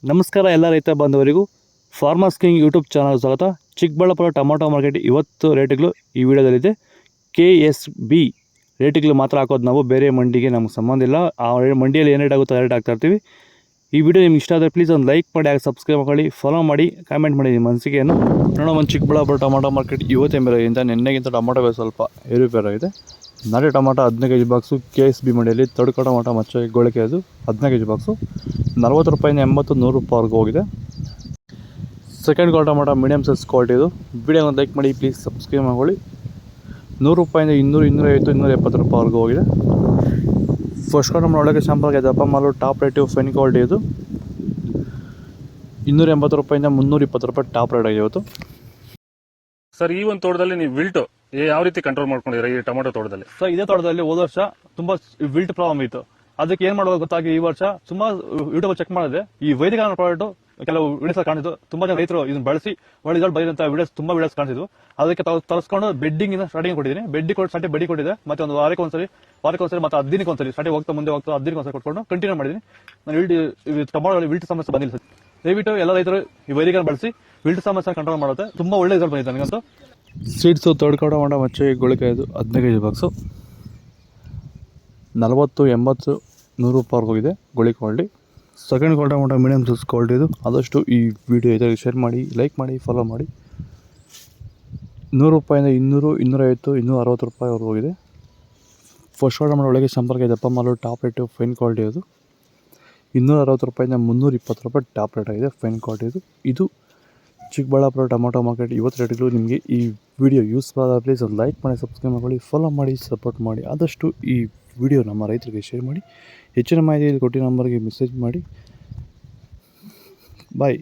ನಮಸ್ಕಾರ ಎಲ್ಲ ರೈತ ಬಾಂಧವರಿಗೂ ಫಾರ್ಮರ್ಸ್ ಕಿಂಗ್ ಯೂಟ್ಯೂಬ್ ಚಾನಲ್ ಸ್ವಾಗತ. ಚಿಕ್ಕಬಳ್ಳಾಪುರ ಟೊಮಾಟೊ ಮಾರ್ಕೆಟ್ ಇವತ್ತು ರೇಟ್ಗಳು ಈ ವಿಡಿಯೋದಲ್ಲಿದೆ. KSB ರೇಟ್ಗಳು ಮಾತ್ರ ಹಾಕೋದು ನಾವು, ಬೇರೆ ಮಂಡಿಗೆ ನಮ್ಗೆ ಸಂಬಂಧ ಇಲ್ಲ. ಆ ಮಂಡಿಯಲ್ಲಿ ಏನು ರೇಟ್ ಆಗುತ್ತೋ ರೇಟ್ ಹಾಕ್ತಾ ಇರ್ತೀವಿ. ಈ ವಿಡಿಯೋ ನಿಮ್ಗೆ ಇಷ್ಟ ಆದರೆ ಪ್ಲೀಸ್ ಒಂದು ಲೈಕ್ ಮಾಡಿ, ಹಾಗೆ ಸಬ್ಸ್ಕ್ರೈಬ್ ಮಾಡಿ, ಫಾಲೋ ಮಾಡಿ, ಕಾಮೆಂಟ್ ಮಾಡಿ ನಿಮ್ಮ ಅನಿಸಿಕೆಯನ್ನು. ನೋಡೋ ಒಂದು ಚಿಕ್ಕಬಳ್ಳಾಪುರ ಟೊಮಾಟೊ ಮಾರ್ಕೆಟ್ ಇವತ್ತೇ ಮೇಲೆಗಿಂತ ನಿನ್ನೆಗಿಂತ ಟೊಮಾಟೊ ಬೆಲೆ ಸ್ವಲ್ಪ ಏರುಪೇರಾಗಿದೆ. ನಾಟಿ ಟೊಮಾಟೊ 15 kg ಬಾಕ್ಸು KSB ಮಂಡಿಯಲ್ಲಿ, ತಡ್ಕೊ ಟೊಮಾಟೊ ಮಚ್ಚೆ ಗೋಳಿಕೆ ಅದು 15 kg ಬಾಕ್ಸು 40 ರೂಪಾಯಿಂದ 80-100 ರೂಪಾಯಿವರೆಗೂ ಹೋಗಿದೆ. Second quality tomato medium size quality ಇದು. ವಿಡಿಯೋ ಒಂದು ಲೈಕ್ ಮಾಡಿ, ಪ್ಲೀಸ್ ಸಬ್ಸ್ಕ್ರೈಬ್ ಮಾಡ್ಕೊಳ್ಳಿ. 100 ರೂಪಾಯಿಂದ 200, 250, 270 ರೂಪಾಯಿವರೆಗೂ ಹೋಗಿದೆ. ಫಸ್ಟ್ ಕ್ವಾಲಿಟಿ ಒಳಗೆ ಶಾಂಪಲ್ಗೆ ದಪ್ಪ ಮಾಲು ಟಾಪ್ ರೇಟು ಫೈನ್ ಕ್ವಾಲಿಟಿ ಇದು. 280 ರೂಪಾಯಿಂದ 320 ರೂಪಾಯಿ ಟಾಪ್ ರೇಟ್ ಆಗಿದೆ ಇವತ್ತು. ಸರ್, ಈ ಒಂದು ತೋಟದಲ್ಲಿ ನೀವು ವಿಲ್ಟ್ ಯಾವ ರೀತಿ ಕಂಟ್ರೋಲ್ ಮಾಡ್ಕೊಂಡಿದ್ದೀರಾ ಈ ಟೊಮಾಟೊ ತೋಟದಲ್ಲಿ? ಸರ್, ಇದೇ ತೋಟದಲ್ಲಿ ಹೋದ ವರ್ಷ ತುಂಬಾ ವಿಲ್ಟ್ ಪ್ರಾಬ್ಲಮ್ ಇತ್ತು. ಅದಕ್ಕೆ ಏನ್ ಮಾಡೋದು ಗೊತ್ತಾಗಿ ಈ ವರ್ಷ ತುಂಬಾ ಯೂಟ್ಯೂಬ್ ಚೆಕ್ ಮಾಡಿದೆ. ಈ ವೈದಿಕ ಪ್ರಾಡಕ್ಟ್ ಕೆಲವು ವಿಡಿಯೋಸ್ ಕಾಣಿಸಿದ್ದು, ತುಂಬಾ ಜನ ರೈತರು ಇದನ್ನ ಬಳಸಿ ಒಳ್ಳೆ ರಿಸಲ್ಟ್ ಬಂದಿರಂತ ವಿಡಿಯೋಸ್ ತುಂಬಾ ವಿಡಿಯೋಸ್ ಕಾಣಿಸಿದ್ವು. ಅದಕ್ಕೆ ತರಿಸ್ಕೊಂಡು ಬೆಡ್ಡಿಂಗ್ ಇಂದ ಸ್ಟಾರ್ಟಿಂಗ್ ಕೊಟ್ಟಿದ್ದೀನಿ. ಬೆಡ್ಡಿ ಕೊಟ್ಟು ಸ್ಟಾರ್ಟಿಂಗ್ ಬೆಡ್ಡಿ ಕೊಟ್ಟಿದೆ, ಮತ್ತೆ ಒಂದು ವಾರಕ್ಕೆ ಒಂದ್ಸರಿ ಮತ್ತೆ 10 ದಿನಕ್ಕೆ ಒಂದ್ಸರಿ ಸ್ಟಾರ್ಟಿಂಗ್ ಹೋಗ್ತಾ ಮುಂದೆ ಹೋಗ್ತಾ 10 ದಿನಕ್ಕೆ ಒಂದ್ಸರಿ ಕೊಟ್ಕೊಂಡು ಕಂಟಿನ್ಯೂ ಮಾಡಿದ್ದೀನಿ. ನಾನು ಟೊಮಾಟೋದಲ್ಲಿ ವಿಲ್ಟ್ ಸಮಸ್ಯೆ ಬಂದಿಲ್ಲ ಸರ್. ದಯವಿಟ್ಟು ಎಲ್ಲ ರೈತರು ಈ ವೈದಿಕ ಬಳಸಿ ವಿಲ್ಟ್ ಸಮಸ್ಯೆ ಕಂಟ್ರೋಲ್ ಮಾಡುತ್ತೆ. ತುಂಬಾ ಒಳ್ಳೆ ರಿಸಲ್ಟ್ ಬಂದಿದೆ ನನಗಂತೂ. ಸೀಡ್ಸು ತಡ್ಕೊ ಟೊಮಾಟೊ ಮಚ್ಚೆ ಗೋಳಿಕೆ ಇದು 15 kg ಬಾಕ್ಸು 40, 80, 100 ರೂಪಾಯಿ ಹೋಗಿದೆ ಗೋಳಿ quality. Second quality tomato medium size quality ಇದು. ಆದಷ್ಟು ಈ ವಿಡಿಯೋ ಇದರಲ್ಲಿ ಶೇರ್ ಮಾಡಿ, ಲೈಕ್ ಮಾಡಿ, ಫಾಲೋ ಮಾಡಿ. 100 ರೂಪಾಯಿಂದ 200, 250, 260 ರೂಪಾಯಿವರೆಗೂ ಹೋಗಿದೆ. ಫಸ್ಟ್ ಕ್ವಾಲಿಟಿ ಟೊಮಾಟೊ ಒಳಗೆ ಸಂಪರ್ಕ ದಪ್ಪ ಮಾಲು ಟಾಪ್ ರೇಟು ಫೈನ್ ಕ್ವಾಲಿಟಿ ಅದು. 260 ರೂಪಾಯಿಂದ 320 ರೂಪಾಯಿ ಟಾಪ್ ರೇಟ್ ಆಗಿದೆ ಫೈನ್ ಕ್ವಾಲಿಟಿ ಇದು. ಇದು ಚಿಕ್ಕಬಳ್ಳಾಪುರ ಟೊಮಾಟೊ ಮಾರ್ಕೆಟ್ ಇವತ್ತು ರೇಟ್ಗಳು. ನಿಮಗೆ ಈ ವಿಡಿಯೋ ಯೂಸ್ಫುಲ್ ಆದ ಪ್ಲೀಸ್ ಒಂದು ಲೈಕ್ ಮಾಡಿ, ಸಬ್ಸ್ಕ್ರೈಬ್ ಮಾಡಿ, ಫಾಲೋ ಮಾಡಿ, ಸಪೋರ್ಟ್ ಮಾಡಿ. ಆದಷ್ಟು ಈ ವಿಡಿಯೋ ನಮ್ಮ ರೈತರಿಗೆ ಶೇರ್ ಮಾಡಿ. ಹೆಚ್ಚಿನ ಮಾಹಿತಿ ಕೊಟ್ಟಿರೋ ನಂಬರ್ಗೆ ಮೆಸೇಜ್ ಮಾಡಿ. ಬಾಯ್.